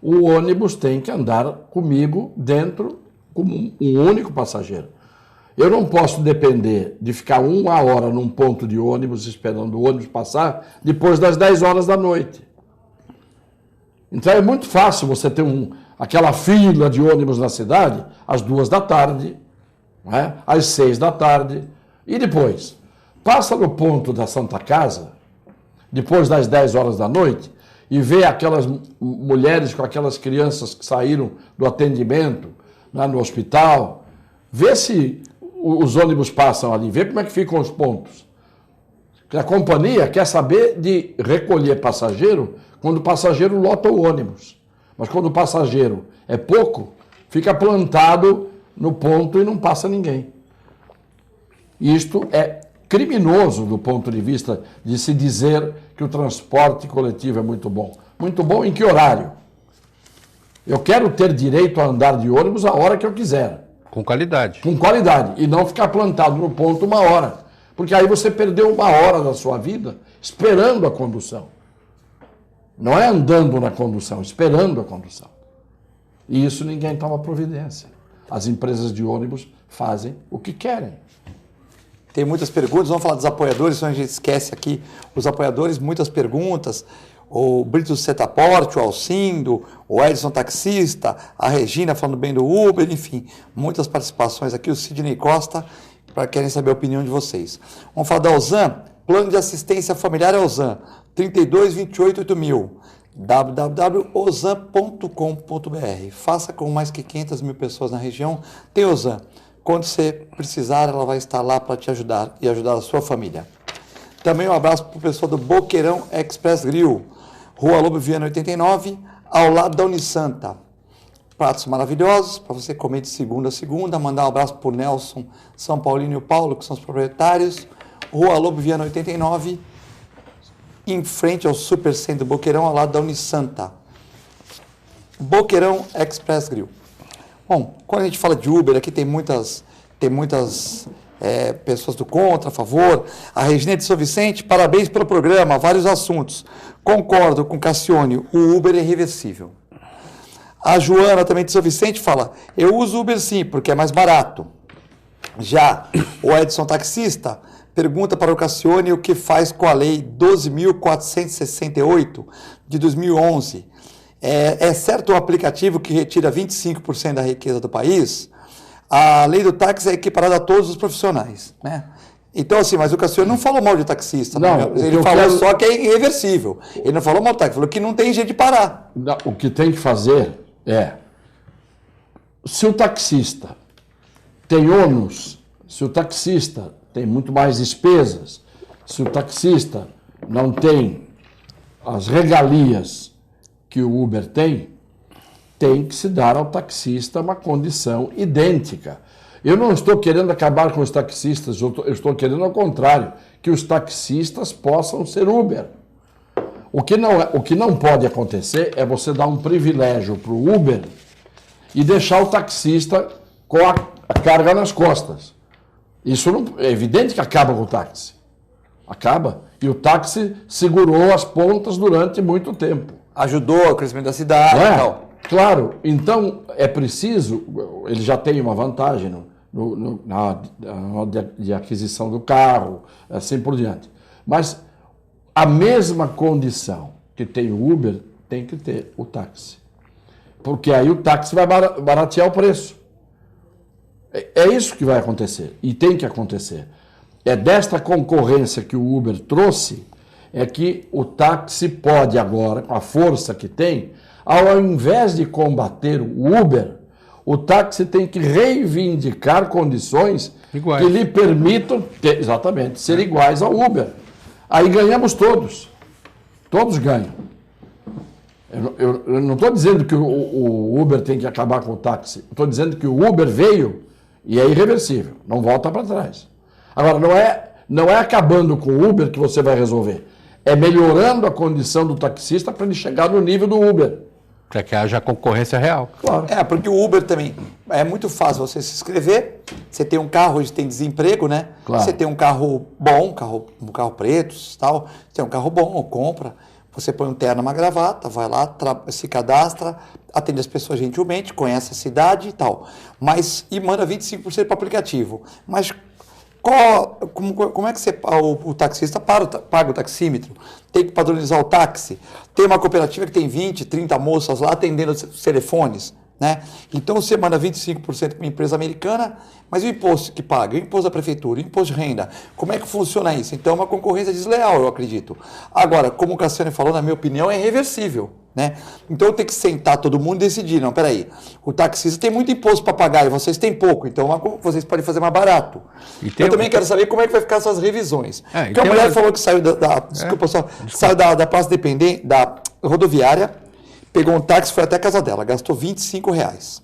o ônibus tem que andar comigo dentro como um único passageiro. Eu não posso depender de ficar 1 hora num ponto de ônibus esperando o ônibus passar depois das 10 horas da noite. Então é muito fácil você ter aquela fila de ônibus na cidade às 2 da tarde, né? Às 6 da tarde, e depois passa no ponto da Santa Casa, depois das 10 horas da noite, e vê aquelas mulheres com aquelas crianças que saíram do atendimento lá no hospital, vê se os ônibus passam ali, vê como é que ficam os pontos. A companhia quer saber de recolher passageiro quando o passageiro lota o ônibus. Mas quando o passageiro é pouco, fica plantado no ponto e não passa ninguém. Isto é criminoso do ponto de vista de se dizer que o transporte coletivo é muito bom. Muito bom em que horário? Eu quero ter direito a andar de ônibus a hora que eu quiser. Com qualidade. Com qualidade. E não ficar plantado no ponto 1 hora. Porque aí você perdeu 1 hora da sua vida esperando a condução. Não é andando na condução, esperando a condução. E isso ninguém toma providência. As empresas de ônibus fazem o que querem. Tem muitas perguntas, vamos falar dos apoiadores, senão a gente esquece aqui os apoiadores, muitas perguntas. O Brito Setaporte, o Alcindo, o Edson Taxista, a Regina falando bem do Uber, enfim, muitas participações aqui, o Sidney Costa, para querem saber a opinião de vocês. Vamos falar da Ozan, plano de assistência familiar é Ozan, 32.28.8000, www.ozan.com.br. Faça com mais que 500 mil pessoas na região, tem Ozan. Quando você precisar, ela vai estar lá para te ajudar e ajudar a sua família. Também um abraço para o pessoal do Boqueirão Express Grill, Rua Lobo Viana 89, ao lado da Unisanta. Pratos maravilhosos para você comer de segunda a segunda. Mandar um abraço para o Nelson, São Paulino e o Paulo, que são os proprietários. Rua Lobo Viana 89, em frente ao Supercentro Boqueirão, ao lado da Unisanta. Boqueirão Express Grill. Bom, quando a gente fala de Uber, aqui tem muitas pessoas do contra, a favor. A Regina de São Vicente, parabéns pelo programa, vários assuntos. Concordo com Cassione, o Uber é irreversível. A Joana, também de São Vicente, fala, eu uso Uber sim, porque é mais barato. Já o Edson Taxista pergunta para o Cassione o que faz com a Lei 12.468 de 2011. É certo um aplicativo que retira 25% da riqueza do país? A lei do táxi é equiparada a todos os profissionais, né? Então, assim, mas o Cassione não falou mal de taxista. Não, ele falou só que é irreversível. Ele não falou mal de táxi, falou que não tem jeito de parar. Não, o que tem que fazer se o taxista tem ônus, se o taxista tem muito mais despesas, se o taxista não tem as regalias que o Uber tem que se dar ao taxista uma condição idêntica. Eu não estou querendo acabar com os taxistas, eu estou querendo ao contrário, que os taxistas possam ser Uber. O que não pode acontecer é você dar um privilégio para o Uber e deixar o taxista com a carga nas costas. Isso não, é evidente que acaba com o táxi. Acaba. E o táxi segurou as pontas durante muito tempo. Ajudou o crescimento da cidade e tal. Claro. Então, é preciso... Ele já tem uma vantagem na de aquisição do carro, assim por diante. Mas a mesma condição que tem o Uber, tem que ter o táxi. Porque aí o táxi vai baratear o preço. É isso que vai acontecer. E tem que acontecer. É desta concorrência que o Uber trouxe, é que o táxi pode agora, com a força que tem, ao invés de combater o Uber, o táxi tem que reivindicar condições iguais, que lhe permitam, exatamente, ser iguais ao Uber. Aí ganhamos todos. Todos ganham. Eu não estou dizendo que o Uber tem que acabar com o táxi. Estou dizendo que o Uber veio e é irreversível. Não volta para trás. Agora, não é acabando com o Uber que você vai resolver. É melhorando a condição do taxista para ele chegar no nível do Uber. Para que haja concorrência real. Claro. Porque o Uber também é muito fácil você se inscrever. Você tem um carro, hoje tem desemprego, né? Claro. Você tem um carro bom, um carro preto, tal. Você tem um carro bom, compra. Você põe um terno, uma gravata, vai lá, se cadastra, atende as pessoas gentilmente, conhece a cidade e tal. E manda 25% para o aplicativo. Mas como é que o taxista paga o taxímetro? Tem que padronizar o táxi. Tem uma cooperativa que tem 20, 30 moças lá atendendo os telefones, né? Então você manda 25% para uma empresa americana, mas o imposto que paga, o imposto da prefeitura, o imposto de renda, como é que funciona isso? Então é uma concorrência desleal, eu acredito. Agora, como o Cassione falou, na minha opinião, é irreversível, né? Então tem que sentar todo mundo e decidir, não, peraí, o taxista tem muito imposto para pagar e vocês têm pouco, então vocês podem fazer mais barato. Eu também quero saber como é que vai ficar essas revisões. Porque a mulher falou que saiu saiu da Praça Dependente, da rodoviária, pegou um táxi, foi até a casa dela, gastou R$25.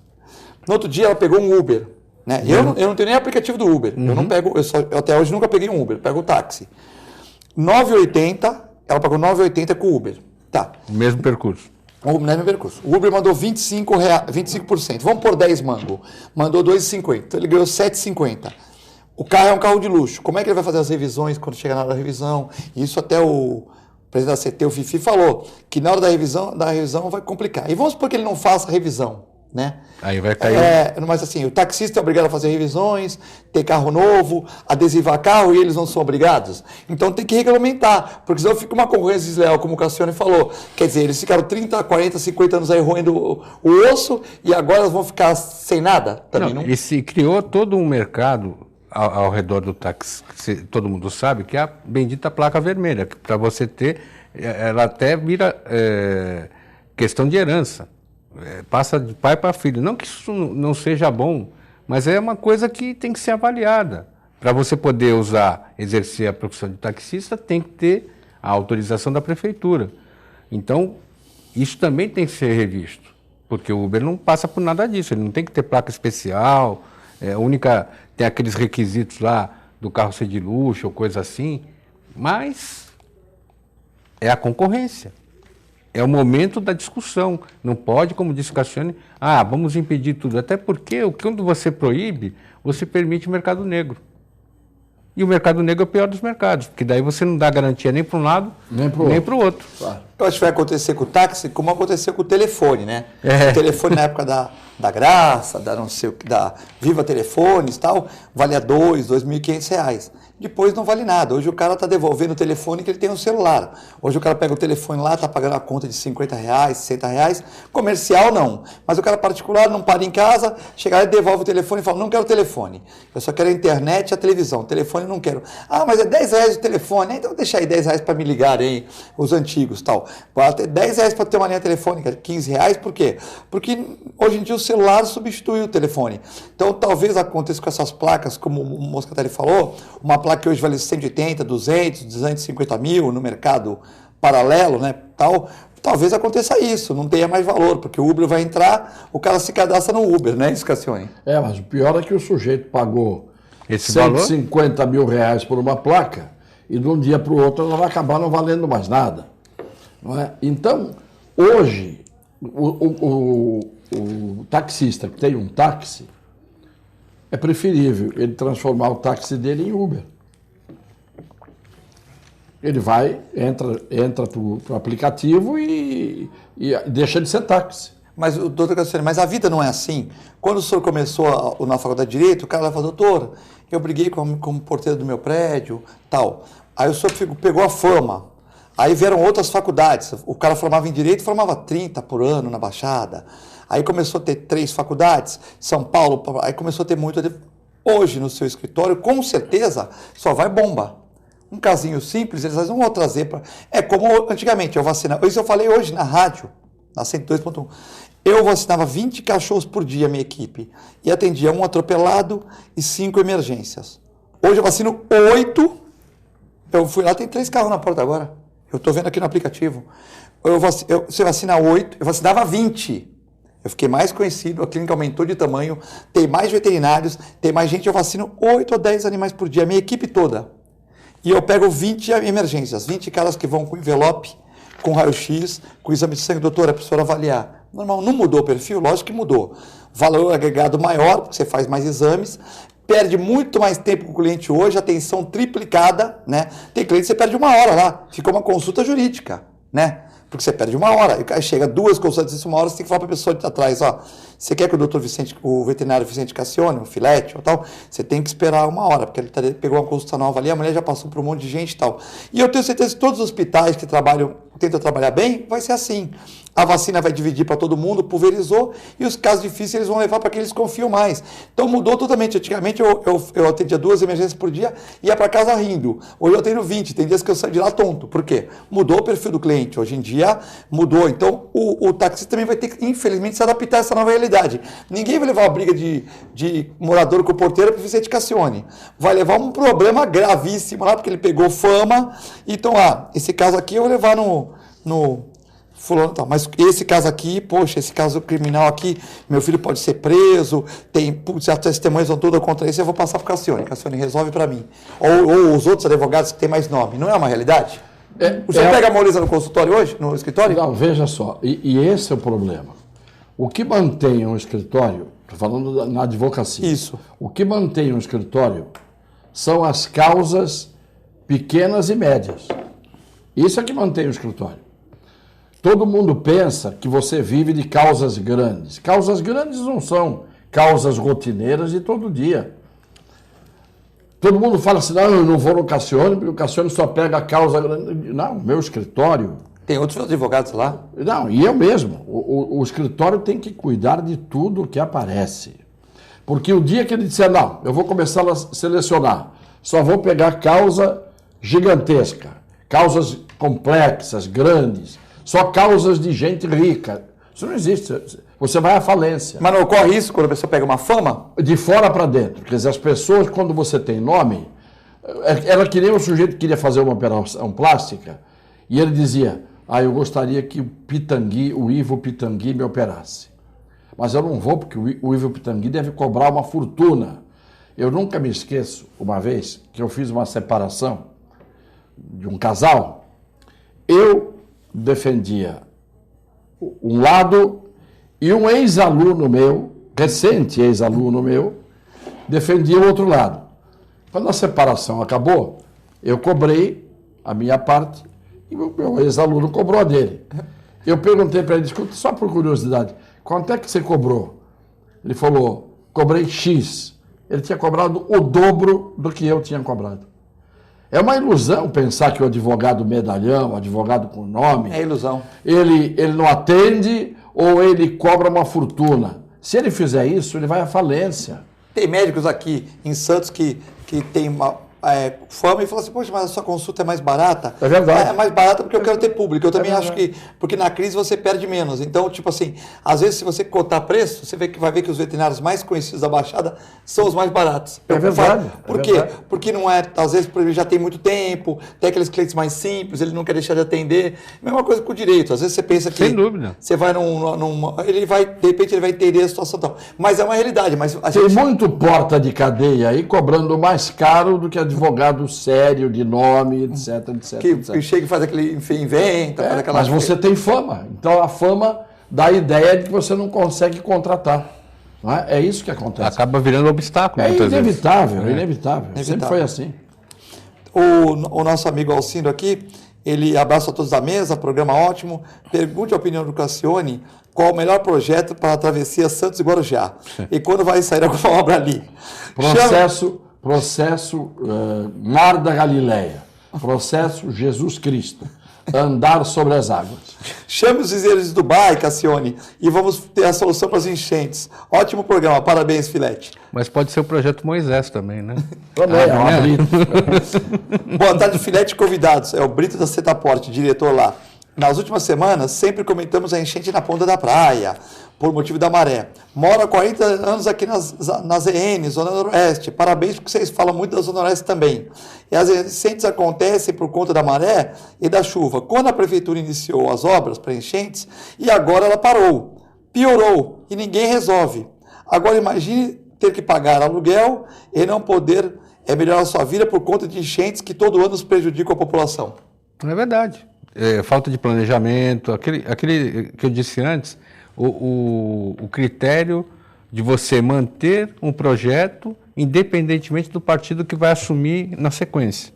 No outro dia ela pegou um Uber, né? Eu não tenho nem aplicativo do Uber, eu não pego, eu até hoje nunca peguei um Uber, pego o táxi. R$9,80, ela pagou R$9,80 com o Uber. Tá. O mesmo percurso. O mesmo percurso. O Uber mandou 25%. Vamos por 10 mango. Mandou R$2,50. Então ele ganhou R$7,50. O carro é um carro de luxo. Como é que ele vai fazer as revisões quando chegar na hora da revisão? Isso até o presidente da CT, o Fifi, falou que na hora da revisão vai complicar. E vamos supor que ele não faça a revisão, né? Aí vai cair. Mas assim, o taxista é obrigado a fazer revisões, ter carro novo, adesivar carro e eles não são obrigados. Então tem que regulamentar, porque senão fica uma concorrência desleal, como o Cassione falou. Quer dizer, eles ficaram 30, 40, 50 anos aí roendo o osso e agora eles vão ficar sem nada? Também não. E se criou todo um mercado ao redor do táxi, todo mundo sabe, que é a bendita placa vermelha, que para você ter, ela até vira questão de herança. Passa de pai para filho. Não que isso não seja bom, Mas é uma coisa que tem que ser avaliada. Para você poder exercer a profissão de taxista, tem que ter a autorização da prefeitura. Então, isso também tem que ser revisto, porque o Uber não passa por nada disso, ele não tem que ter placa especial, tem aqueles requisitos lá do carro ser de luxo ou coisa assim, mas é a concorrência. É o momento da discussão. Não pode, como disse o Cassione, vamos impedir tudo. Até porque, quando você proíbe, você permite o mercado negro. E o mercado negro é o pior dos mercados, porque daí você não dá garantia nem para um lado, nem para o outro. Claro. Eu acho que vai acontecer com o táxi como aconteceu com o telefone, né? O telefone na época da Graça, da Viva Telefones e tal, valia R$2.500. Depois não vale nada. Hoje o cara está devolvendo o telefone que ele tem um celular. Hoje o cara pega o telefone lá, está pagando a conta de R$50, R$60. Comercial não. Mas o cara particular não para em casa, chega lá e devolve o telefone e fala, não quero o telefone. Eu só quero a internet e a televisão. O telefone eu não quero. Mas é R$10 o telefone. Então deixa aí R$10 para me ligar aí, os antigos tal. Até R$10 para ter uma linha telefônica, R$15, por quê? Porque hoje em dia o celular substitui o telefone. Então talvez aconteça com essas placas, como o Moscatelli falou, uma placa que hoje vale 180, 200, 250 mil no mercado paralelo, né, tal, talvez aconteça isso, não tenha mais valor, porque o Uber vai entrar, o cara se cadastra no Uber, né, isso, Cassione? Mas o pior é que o sujeito pagou esse 150 mil reais por uma placa e de um dia para o outro ela vai acabar não valendo mais nada. Não é? Então, hoje, o taxista que tem um táxi, é preferível ele transformar o táxi dele em Uber. Ele entra para o aplicativo e deixa de ser táxi. Mas, doutor Cassione, mas a vida não é assim. Quando o senhor começou na faculdade de Direito, o cara vai falar, doutor, eu briguei com o porteiro do meu prédio, tal. Aí o senhor pegou a fama. Aí vieram outras faculdades. O cara formava em Direito, formava 30 por ano na Baixada. Aí começou a ter 3 faculdades, São Paulo, aí começou a ter muito. Hoje, no seu escritório, com certeza, só vai bomba. Um casinho simples, eles não vão trazer para... É como antigamente, eu vacinava... Isso eu falei hoje na rádio, na 102.1. Eu vacinava 20 cachorros por dia, minha equipe, e atendia 1 atropelado e 5 emergências. Hoje eu vacino 8. Eu fui lá, tem 3 carros na porta agora. Eu estou vendo aqui no aplicativo. Você vacina 8, eu vacinava 20. Eu fiquei mais conhecido, a clínica aumentou de tamanho, tem mais veterinários, tem mais gente, eu vacino 8 ou 10 animais por dia, a minha equipe toda. E eu pego 20 emergências, 20 caras que vão com envelope, com raio-x, com exame de sangue, doutora, para a senhora avaliar. Normal, não mudou o perfil? Lógico que mudou. Valor agregado maior, porque você faz mais exames, perde muito mais tempo com o cliente hoje, atenção triplicada, né? Tem cliente que você perde 1 hora lá, fica uma consulta jurídica, né? Porque você perde 1 hora, aí chega 2 consultas em 1 hora, você tem que falar para a pessoa de atrás, você quer que o doutor Vicente, o veterinário Vicente Cassione, o filete ou tal, você tem que esperar 1 hora, porque ele pegou uma consulta nova ali, a mulher já passou por um monte de gente e tal. E eu tenho certeza que todos os hospitais que tentam trabalhar bem, vai ser assim. A vacina vai dividir para todo mundo, pulverizou, e os casos difíceis eles vão levar para que eles confiam mais. Então mudou totalmente. Antigamente eu atendia 2 emergências por dia e ia para casa rindo. Hoje eu tenho 20, tem dias que eu saio de lá tonto. Por quê? Mudou o perfil do cliente. Hoje em dia mudou. Então o taxista também vai ter que, infelizmente, se adaptar a essa nova realidade. Ninguém vai levar uma briga de morador com o porteiro para o Vicente Cassione. Vai levar um problema gravíssimo lá, porque ele pegou fama. Então, esse caso aqui eu vou levar no fulano, tá. Mas esse caso aqui, poxa, esse caso criminal aqui, meu filho pode ser preso, as testemunhas vão todas contra isso, eu vou passar para o Cassione. Cassione resolve para mim. Ou os outros advogados que têm mais nome. Não é uma realidade? O senhor pega a moleza no consultório hoje, no escritório? Não, veja só, e esse é o problema. O que mantém um escritório, estou falando na advocacia, isso. O que mantém um escritório são as causas pequenas e médias. Isso é que mantém o escritório. Todo mundo pensa que você vive de causas grandes. Causas grandes não são causas rotineiras de todo dia. Todo mundo fala assim, não, eu não vou no Cassione, porque o Cassione só pega a causa grande. Não, meu escritório... Tem outros advogados lá? Não, e eu mesmo. O escritório tem que cuidar de tudo que aparece. Porque o dia que ele disser, não, eu vou começar a selecionar, só vou pegar causa gigantesca, causas complexas, grandes, só causas de gente rica. Isso não existe. você vai à falência. Mas não ocorre isso quando a pessoa pega uma fama? De fora para dentro. Quer dizer, as pessoas, quando você tem nome, era que nem um sujeito que queria fazer uma operação plástica e ele dizia, eu gostaria que o Ivo Pitangui me operasse. Mas eu não vou porque o Ivo Pitangui deve cobrar uma fortuna. Eu nunca me esqueço, uma vez, que eu fiz uma separação de um casal, eu defendia um lado e um ex-aluno meu, recente ex-aluno meu, defendia o outro lado. Quando a separação acabou, eu cobrei a minha parte e o meu ex-aluno cobrou a dele. Eu perguntei para ele, escuta, só por curiosidade, quanto é que você cobrou? Ele falou, cobrei X. Ele tinha cobrado o dobro do que eu tinha cobrado. É uma ilusão pensar que o advogado medalhão, o advogado com nome... É ilusão. Ele não atende ou ele cobra uma fortuna. Se ele fizer isso, ele vai à falência. Tem médicos aqui em Santos que tem uma fama e falam assim, poxa, mas a sua consulta é mais barata? É verdade. É mais barata porque eu quero ter público. Eu também acho que... Porque na crise você perde menos. Então, tipo assim, às vezes se você cotar preço, você vai ver que os veterinários mais conhecidos da Baixada são os mais baratos. É verdade. Por quê? Porque não é... Às vezes ele já tem muito tempo, tem aqueles clientes mais simples, ele não quer deixar de atender. Mesma coisa com o direito. Às vezes você pensa que... Sem dúvida. Você vai ele vai... De repente ele vai entender a situação tal. Mas é uma realidade. Mas tem muito porta de cadeia aí cobrando mais caro do que advogado sério, de nome, etc, etc. Que chega e faz aquele inventa, faz aquela... Mas você tem fama. Então a fama dá a ideia de que você não consegue contratar. Não é? É isso que acontece. Acaba virando obstáculo. É inevitável, vezes. Inevitável. Sempre foi assim. O nosso amigo Alcindo aqui, ele abraça a todos da mesa, programa ótimo. Pergunte a opinião do Cassione qual o melhor projeto para a travessia Santos e Guarujá. E quando vai sair alguma obra ali. Processo Mar da Galileia. Processo Jesus Cristo. Andar sobre as águas. Chame os vizinhos de Dubai, Cassione, e vamos ter a solução para as enchentes. Ótimo programa, parabéns, Filete. Mas pode ser o projeto Moisés também, né? Boa tarde, Filete e convidados. É o Brito da Setaporte, diretor lá. Nas últimas semanas, sempre comentamos a enchente na ponta da praia, por motivo da maré. Moro há 40 anos aqui nas EN, Zona Noroeste. Parabéns, porque vocês falam muito da Zona Noroeste também. E as enchentes acontecem por conta da maré e da chuva. Quando a prefeitura iniciou as obras para enchentes, e agora ela parou, piorou, e ninguém resolve. Agora imagine ter que pagar aluguel e não poder melhorar a sua vida por conta de enchentes que todo ano nos prejudicam a população. É verdade. Falta de planejamento, aquele que eu disse antes, o critério de você manter um projeto independentemente do partido que vai assumir na sequência.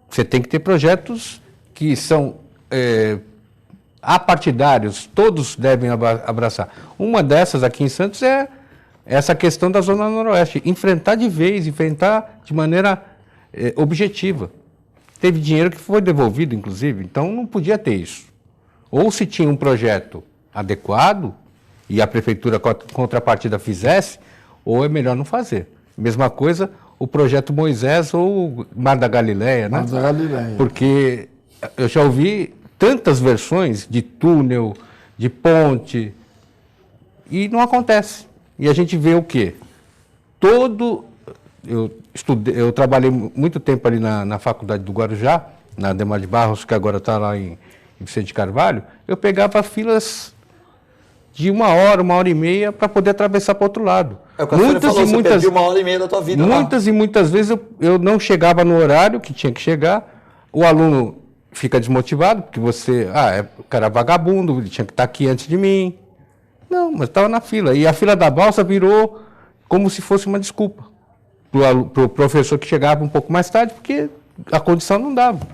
Você tem que ter projetos que são apartidários, todos devem abraçar. Uma dessas aqui em Santos é essa questão da Zona Noroeste, enfrentar de vez, enfrentar de maneira objetiva. Teve dinheiro que foi devolvido, inclusive, então não podia ter isso. Ou se tinha um projeto adequado e a prefeitura contrapartida fizesse, ou é melhor não fazer. Mesma coisa o projeto Moisés ou Mar da Galileia, né? Mar da Galileia. Porque eu já ouvi tantas versões de túnel, de ponte, e não acontece. E a gente vê o quê? Eu trabalhei muito tempo ali na faculdade do Guarujá, na Ademar de Barros, que agora está lá em Vicente Carvalho. Eu pegava filas de 1 hora e meia para poder atravessar para o outro lado. Você perdeu 1h30 da tua vida. Muitas e muitas vezes eu não chegava no horário que tinha que chegar, o aluno fica desmotivado, porque o cara é vagabundo, ele tinha que estar aqui antes de mim. Não, mas estava na fila. E a fila da balsa virou como se fosse uma desculpa para o professor que chegava um pouco mais tarde, porque a condição não dava.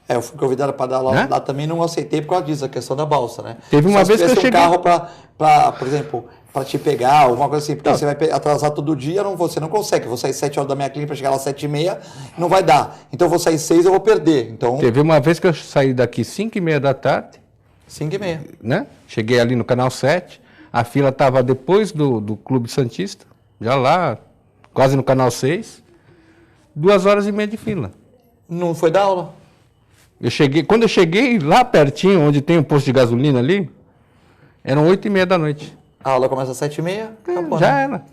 Eu fui convidado para dar aula lá também, não aceitei por causa disso, a questão da balsa, né? Teve uma vez que eu cheguei... carro por exemplo, para te pegar, alguma coisa assim, porque você vai atrasar todo dia, você não consegue. Eu vou sair 7 horas da minha clínica para chegar lá às 7h30, não vai dar. Então eu vou sair 6, eu vou perder. Então... Teve uma vez que eu saí daqui 5h30 da tarde. 5h30. Né? Cheguei ali no Canal 7, a fila estava depois do Clube Santista, já lá, quase no Canal 6, 2h30 de fila. Não foi dar aula? Quando eu cheguei lá pertinho, onde tem um posto de gasolina ali, Eram 8h30 da noite. A aula começa às 7h30? Acabou, Já né? era.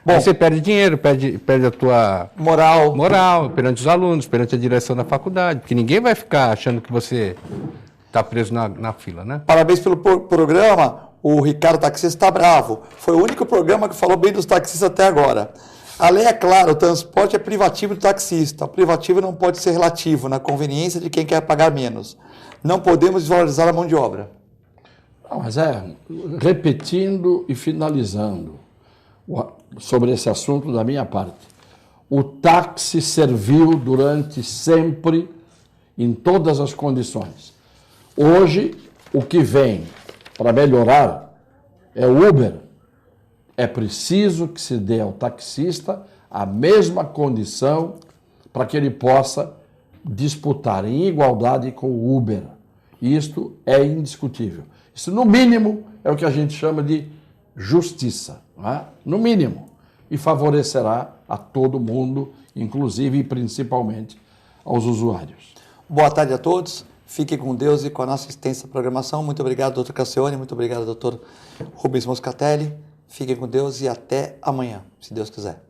Bom, aí você perde dinheiro, perde a tua moral perante os alunos, perante a direção da faculdade, porque ninguém vai ficar achando que você está preso na fila, né? Parabéns pelo programa. O Ricardo Taxista está bravo. Foi o único programa que falou bem dos taxistas até agora. A lei é clara, o transporte é privativo do taxista. O privativo não pode ser relativo na conveniência de quem quer pagar menos. Não podemos desvalorizar a mão de obra. Não, mas repetindo e finalizando sobre esse assunto da minha parte. O táxi serviu durante sempre, em todas as condições. Hoje, o que vem para melhorar é o Uber. É preciso que se dê ao taxista a mesma condição para que ele possa disputar em igualdade com o Uber. Isto é indiscutível. Isso, no mínimo, é o que a gente chama de justiça, não é? No mínimo. E favorecerá a todo mundo, inclusive e principalmente aos usuários. Boa tarde a todos. Fiquem com Deus e com a nossa extensa programação. Muito obrigado, doutor Cassione. Muito obrigado, doutor Rubens Moscatelli. Fiquem com Deus e até amanhã, se Deus quiser.